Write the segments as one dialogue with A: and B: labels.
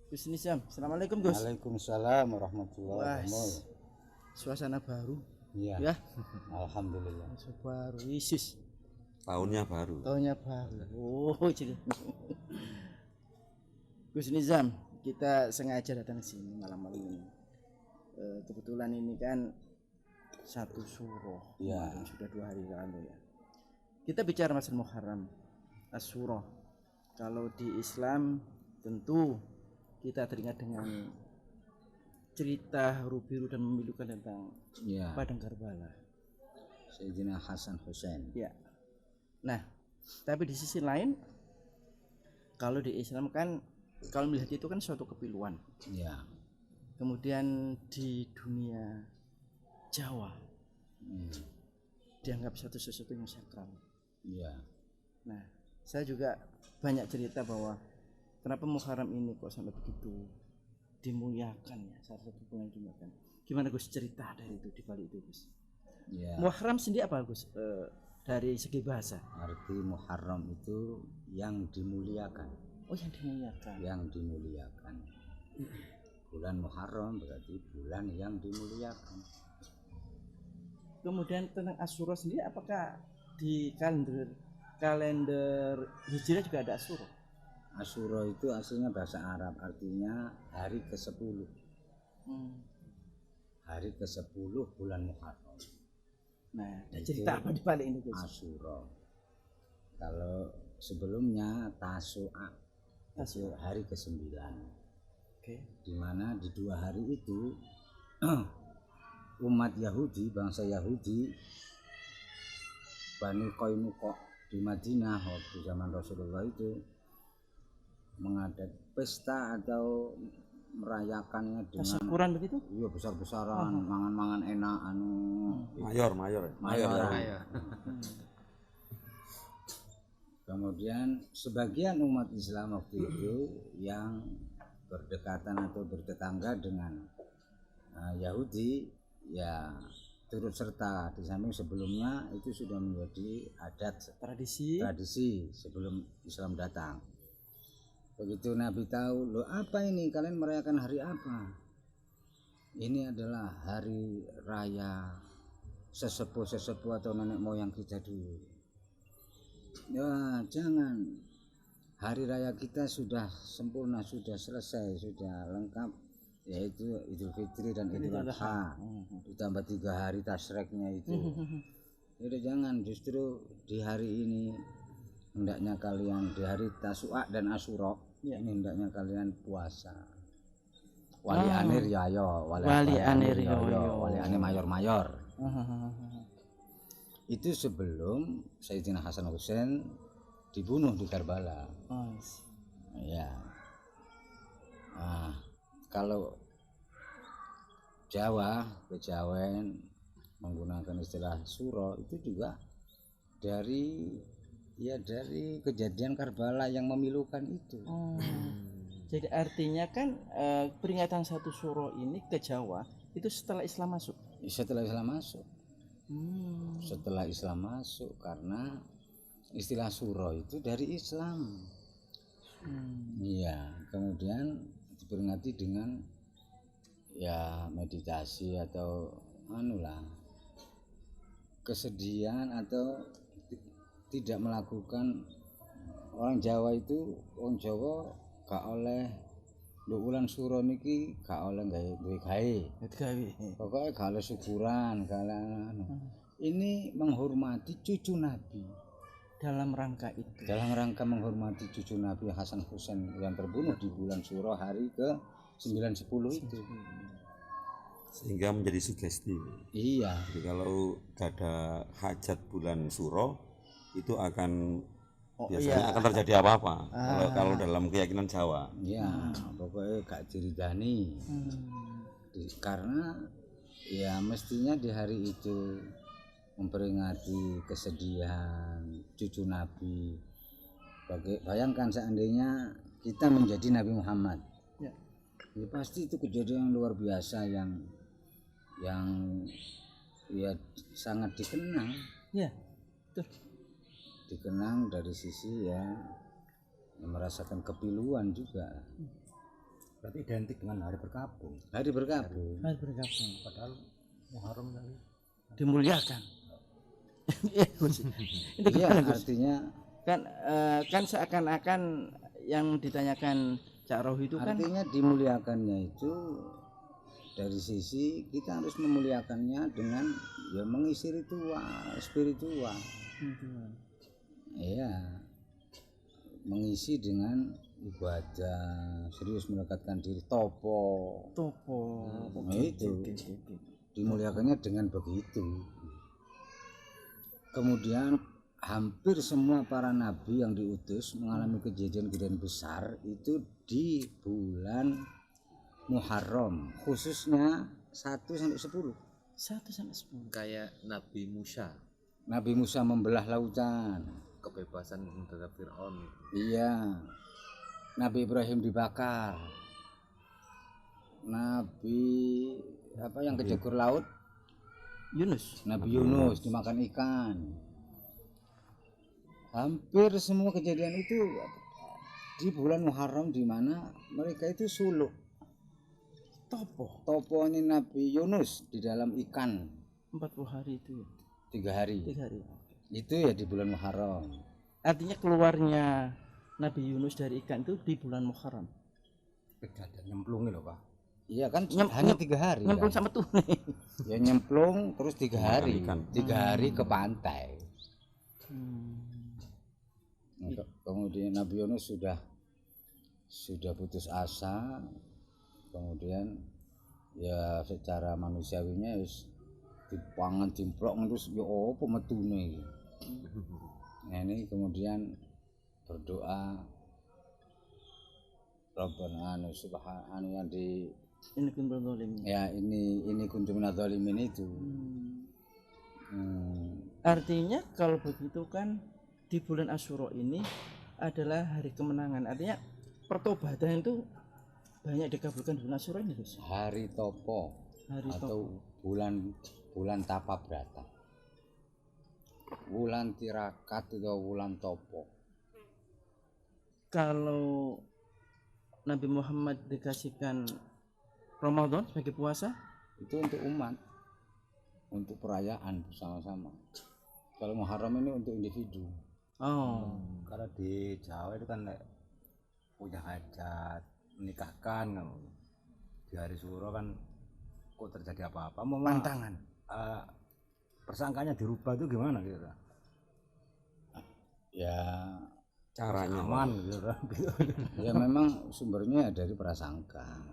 A: Gus Nizam, assalamualaikum Gus.
B: Waalaikumsalam warahmatullahi
A: Wah,
B: wabarakatuh.
A: suasana baru,
B: Iya.
A: ya.
B: Alhamdulillah.
A: Suasana baru, Yesus.
C: Tahunnya baru.
A: Tahunnya baru. Oh, jadi. Gus Nizam, kita sengaja datang ke sini malam-malam ini. Kebetulan ini kan satu suro,
B: Ya.
A: sudah 2 hari lalu ya. Kita bicara masalah Muharram, Asyura. Kalau di Islam tentu kita teringat dengan cerita haru biru dan memilukan tentang
B: Ya.
A: Padang Karbala.
B: Sayyidina Hasan Hussein.
A: Ya. Nah, tapi di sisi lain, kalau di Islam kan, kalau melihat itu kan suatu kepiluan.
B: Ya.
A: Kemudian di dunia Jawa dianggap sesuatu yang sakral.
B: Ya.
A: Nah, saya juga banyak cerita bahwa kenapa Muharram ini kok sampai begitu dimuliakan ya, salah satu bulan dimuliakan. Gimana Gus cerita dari itu, di balik itu Gus?
B: Ya.
A: Muharram sendiri apa Gus? Dari segi bahasa.
B: Arti Muharram itu yang dimuliakan.
A: Oh, yang dimuliakan.
B: Yang dimuliakan. Bulan Muharram berarti bulan yang dimuliakan.
A: Kemudian tentang Asyura sendiri, apakah di kalender Hijriah juga ada Asyura?
B: Asyura itu aslinya bahasa Arab, artinya hari ke-10. Hari ke-10 bulan Muharram.
A: Nah, ada cerita apa di balik ini Gus?
B: Asyura. Kalau sebelumnya Tasu'a, itu hari ke-9.
A: Oke.
B: Di mana di 2 hari itu umat Yahudi, bangsa Yahudi Bani Qainuqa di Madinah waktu zaman Rasulullah itu mengadakan pesta atau merayakannya dengan
A: Syukuran begitu?
B: iya besar-besaran, mangan-mangan enak
C: Mayor.
B: mayor. Kemudian sebagian umat Islam waktu itu yang berdekatan atau bertetangga dengan Yahudi ya turut serta, di samping sebelumnya itu sudah menjadi adat tradisi sebelum Islam datang. Begitu Nabi tahu, loh apa ini, kalian merayakan hari apa? Ini adalah hari raya sesepuh atau nenek moyang kita dulu. Ya jangan, hari raya kita sudah sempurna, sudah selesai, sudah lengkap, yaitu Idul Fitri dan Idul Adha, ditambah 3 hari tasreknya itu. Jadi jangan, justru di hari ini hendaknya kalian, di hari Tasu'a dan Asyura ini hendaknya kalian puasa. Wali anir ya yo, wali anir mayor. Itu sebelum Sayyidina Hasan Hussein dibunuh di Karbala. Ya. Nah, kalau Jawa, Kejawen menggunakan istilah suro itu juga dari kejadian Karbala yang memilukan itu.
A: Jadi artinya kan peringatan satu suro ini ke Jawa itu setelah Islam masuk.
B: Setelah Islam masuk. Setelah Islam masuk, karena istilah suro itu dari Islam. Iya, kemudian diperingati dengan ya meditasi atau kesedihan atau tidak melakukan. Orang Jawa itu, orang Jawa gak oleh bulan suro niki gak oleh gawe. Pokoknya gak oleh syukuran, ini menghormati cucu Nabi.
A: Dalam rangka itu.
B: Dalam rangka menghormati cucu Nabi Hasan Hussein yang terbunuh di bulan Suro hari ke-9-10 itu.
C: Sehingga menjadi sugesti.
B: Iya.
C: Jadi kalau ada hajat bulan Suro itu akan biasanya akan terjadi apa-apa. Kalau dalam keyakinan Jawa.
B: Iya, pokoknya gak diridani. Karena ya mestinya di hari itu memperingati kesedihan cucu Nabi. Bayangkan seandainya kita menjadi Nabi Muhammad, ya pasti itu kejadian luar biasa yang ya sangat dikenang.
A: Ya, betul.
B: Dikenang dari sisi ya merasakan kepiluan juga.
D: Berarti identik dengan hari berkabung.
B: Hari berkabung.
A: Hari bergabung.
D: Padahal Muharram tadi
A: Dimuliakan. Iya, Gus. Itu
B: Iya,
A: gimana, Gus?
B: artinya
A: Kan seakan-akan yang ditanyakan Cak Roh itu kan
B: artinya dimuliakannya itu dari sisi kita harus memuliakannya dengan ya mengisi ritual spiritual. Iya, mengisi dengan ibadah serius mendekatkan diri topo. Nah, itu dimuliakannya dengan begitu. Kemudian hampir semua para nabi yang diutus mengalami kejadian-kejadian besar itu di bulan Muharram, khususnya 1 sampai 10.
A: 1 sampai 10.
E: Kayak Nabi Musa,
B: Nabi Musa membelah lautan.
E: kebebasan terhadap Fir'aun.
B: Iya. Nabi Ibrahim dibakar. Nabi apa yang kejegur laut?
A: Yunus.
B: Nabi Yunus dimakan ikan. Hampir semua kejadian itu di bulan Muharram di mana mereka itu suluk. Topo ini Nabi Yunus di dalam ikan
A: 40 hari itu ya.
B: 3 hari.
A: 3 hari.
B: Itu ya di bulan Muharram.
A: Artinya keluarnya Nabi Yunus dari ikan itu di bulan Muharram.
D: kejadian nyemplungin loh Pak.
B: Iya kan
A: Nyem-
B: hanya
A: nyem-
B: 3 hari.
A: Nyemplung
B: Kan?
A: sama tunai.
B: Ya nyemplung terus 3 hari.
C: ikan.
B: 3 hari ke pantai. Nah, kemudian Nabi Yunus sudah putus asa, kemudian ya secara manusiawinya wis dipangan dimplok terus ya apa metune iki. Nah ini kemudian berdoa Rabbana subhanahu yang di
A: Ini kuntul zalim.
B: ya ini kuntum minadh-dhalimin itu.
A: Artinya kalau begitu kan di bulan Asyura ini adalah hari kemenangan. Artinya pertobatan itu banyak dikabulkan di bulan Asyura ini, Gus.
B: Hari Topo
A: Hari
B: atau bulan Tapabrata. Bulan Tirakat atau bulan Topo.
A: Kalau Nabi Muhammad dikasihkan Ramadan sebagai puasa,
B: Itu untuk umat, untuk perayaan bersama-sama. Kalau Muharram ini untuk individu.
A: oh,
D: Karena di Jawa itu kan punya hajat, menikahkan di hari Suro kan kok terjadi apa-apa mau
A: pantangan.
D: Persangkanya dirubah itu gimana gitu?
B: Ya,
C: Caranya
D: Aman gitu kan.
B: ya memang sumbernya dari prasangka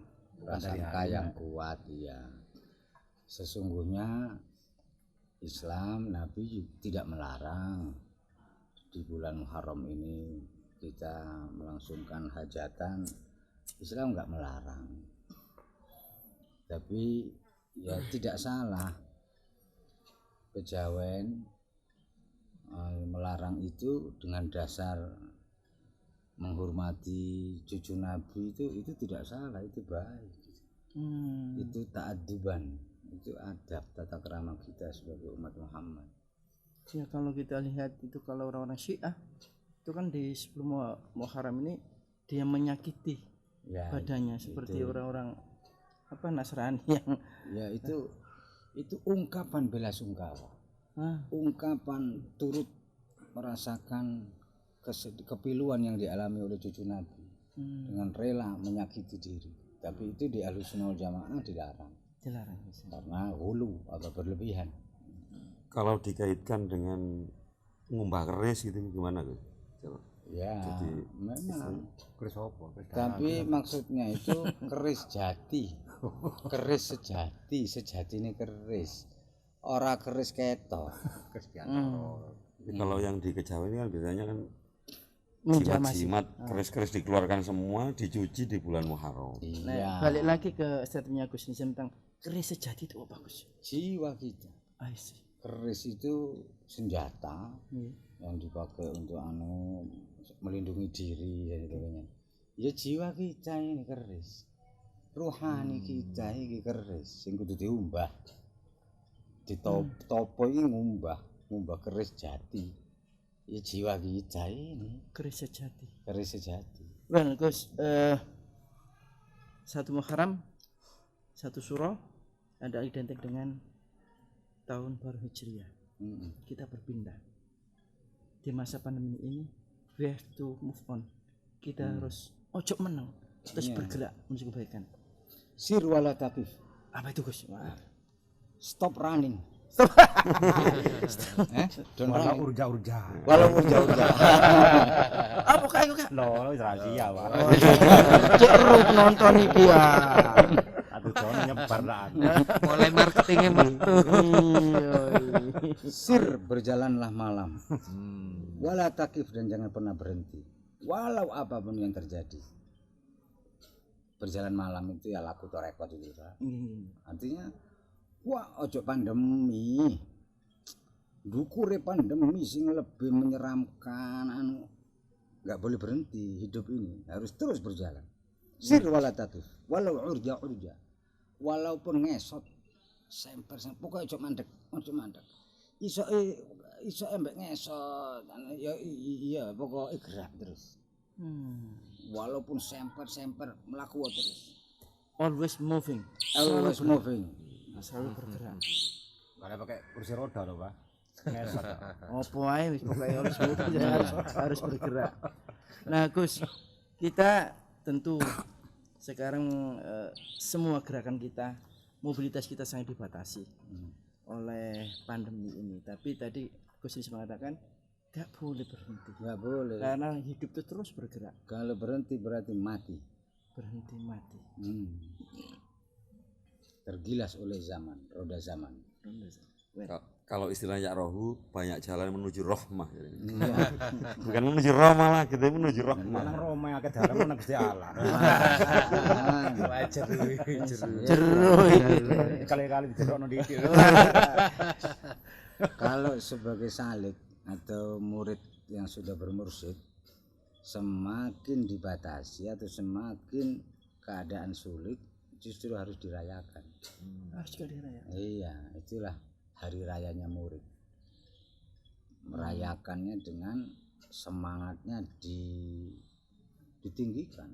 B: yang kuat ya. Sesungguhnya Islam Nabi tidak melarang di bulan Muharram ini kita melangsungkan hajatan. Islam nggak melarang, tapi ya tidak salah kejawen melarang itu dengan dasar menghormati cucu Nabi itu tidak salah, itu baik. Itu ta'adduban, itu adab tata krama kita sebagai umat Muhammad.
A: Ya kalau kita lihat itu kalau orang-orang Syiah itu kan di sebelum Muharram ini dia menyakiti
B: Ya,
A: badannya seperti orang-orang apa Nasrani yang
B: ya itu ungkapan bela sungkawa, ungkapan turut merasakan kepiluan yang dialami oleh cucu Nabi dengan rela menyakiti diri. Tapi itu di Ahlussunnah wal Jamaah dilarang karena hulu atau berlebihan.
C: Kalau dikaitkan dengan ngumbah keris gitu gimana Gus?
B: Ya, memang.
D: Keris apa?
B: Tapi maksudnya itu keris jati, keris sejati ini keris, ora keris ketok.
D: Keris biasa.
C: Kalau yang di Kejawen ini kan biasanya kan
A: menjamasi.
C: jimat keris-keris dikeluarkan semua dicuci di bulan Muharram.
A: Nah,
B: Iya,
A: balik lagi ke statementnya Gus Nizam tentang keris sejati itu apa Gus?
B: jiwa kita.
A: I see.
B: Keris itu senjata
A: Iya.
B: yang dipakai untuk melindungi diri dan sebagainya. Ya jiwa kita ini keris, rohani kita ini keris, sing kudu diumbah. Topo ini ngumbah keris jati. Ya jiwa kita ini
A: Keris sejati.
B: keris sejati.
A: Well Gus, 1 Muharram, 1 Suro ada identik dengan tahun baru Hijriah. Kita berpindah di masa pandemi ini, we have to move on. Kita harus ojo menang, terus bergerak menuju kebaikan.
B: Sir wala taqif.
A: Apa itu Gus? Wah.
B: Stop running. Don't
D: Walau
B: running.
D: urja-urja.
B: Walau urja-urja.
A: Apa kayak kok?
D: Loh, wis rahasia, Pak.
A: Ceru penonton iku
D: Aduh, jono nyebar lah.
E: Mulai marketingnya metu.
B: Sir berjalanlah malam. Wala taqif dan jangan pernah berhenti. Walau apapun yang terjadi. Berjalan malam itu ya laku to rekod itu, Pak. Artinya wah ojo pandemi. Dukure pandemi sing lebih menyeramkan anu enggak boleh berhenti hidup ini, harus terus berjalan. Sir wala taqif, walau urja-urja. Walaupun ngesot semper pokoknya ojo mandek, ojo mandek. Iso mbek ngesot ya iya pokoknya gerak terus. Walaupun semper melaku terus.
A: Always moving.
B: Always moving.
A: Selalu bergerak.
D: Kalau pakai kursi roda loh, Pak. Ngesot.
A: Apa ae wis pokoknya harus moving, harus bergerak. Nah, Gus, kita tentu sekarang semua gerakan kita, mobilitas kita sangat dibatasi oleh pandemi ini. Tapi tadi Gus Riz mengatakan gak boleh berhenti.
B: Gak boleh.
A: Karena hidup itu terus bergerak.
B: Kalau berhenti berarti mati.
A: Berhenti mati.
B: Tergilas oleh zaman, roda zaman.
C: Kalau istilahnya rohu, banyak jalan menuju rohmah. Bukan menuju Roma lah, kita menuju rohmah.
D: Nang Roma yang akeh dalam nang Gusti Allah.
E: Wajar
D: Kali-kali dijerokno dikit.
B: Kalau sebagai salik atau murid yang sudah bermursyid, semakin dibatasi atau semakin keadaan sulit, justru harus dirayakan.
A: Harus juga dirayakan.
B: Iya, itulah hari rayanya murid. Merayakannya dengan semangatnya ditinggikan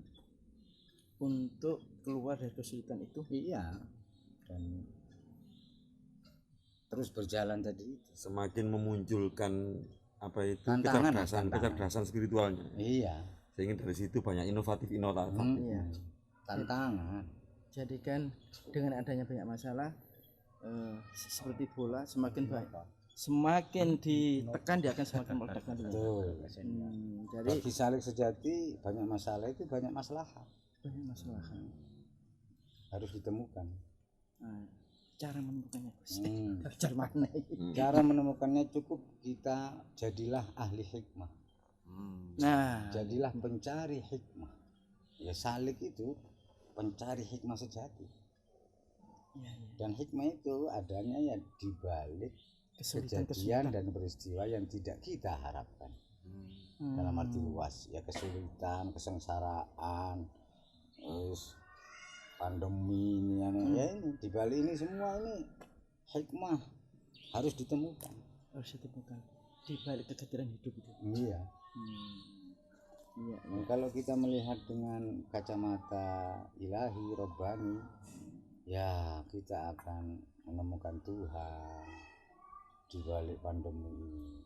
A: Untuk keluar dari kesulitan itu.
B: iya, dan terus berjalan tadi itu.
C: Semakin memunculkan apa itu
B: Tantangan.
C: kecerdasan spiritualnya.
B: Iya,
C: Sehingga dari situ banyak inovatif.
A: Iya.
B: tantangan.
A: Jadikan dengan adanya banyak masalah seperti bola, semakin ditekan dia akan semakin meledak nanti.
B: Betul.
A: Jadi
B: Bagi salik sejati banyak masalah itu banyak masalah
A: banyak masalah.
B: harus ditemukan.
A: Nah, cara menemukannya Gus. Cara mana?
B: Cara menemukannya cukup kita jadilah ahli hikmah.
A: Nah,
B: Jadilah pencari hikmah. Ya salik itu pencari hikmah sejati. Dan hikmah itu adanya ya di balik kejadian dan peristiwa yang tidak kita harapkan. Dalam arti luas ya, kesulitan, kesengsaraan, terus pandemi ini ya ini di balik ini semua ini hikmah harus ditemukan.
A: harus ditemukan di balik kegagalan hidup itu.
B: Iya.
A: Iya.
B: Nah, kalau kita melihat dengan kacamata ilahi, robbani, ya kita akan menemukan Tuhan di balik pandemi ini.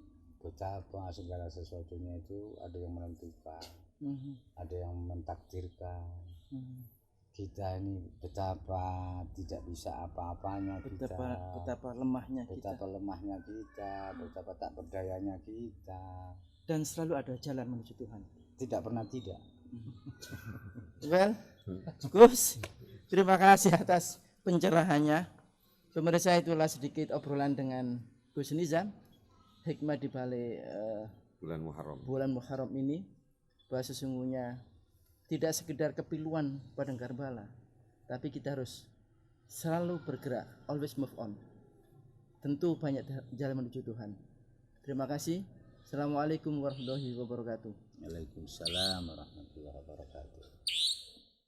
B: Betapa segala sesuatunya itu ada yang menentukan, ada yang mentakdirkan. Kita ini betapa tidak bisa apa-apanya kita,
A: Betapa lemahnya
B: betapa lemahnya kita, betapa tak berdayanya kita.
A: dan selalu ada jalan menuju Tuhan.
B: Tidak pernah tidak.
A: Well, Gus, terima kasih atas pencerahannya. Pemirsa, itulah sedikit obrolan dengan Gus Nizam, hikmah di balik bulan Muharram ini, bahwa sesungguhnya tidak sekedar kepiluan padang Karbala, tapi kita harus selalu bergerak, always move on. Tentu banyak jalan menuju Tuhan. Terima kasih. Assalamualaikum warahmatullahi wabarakatuh.
B: Waalaikumsalam warahmatullahi wabarakatuh.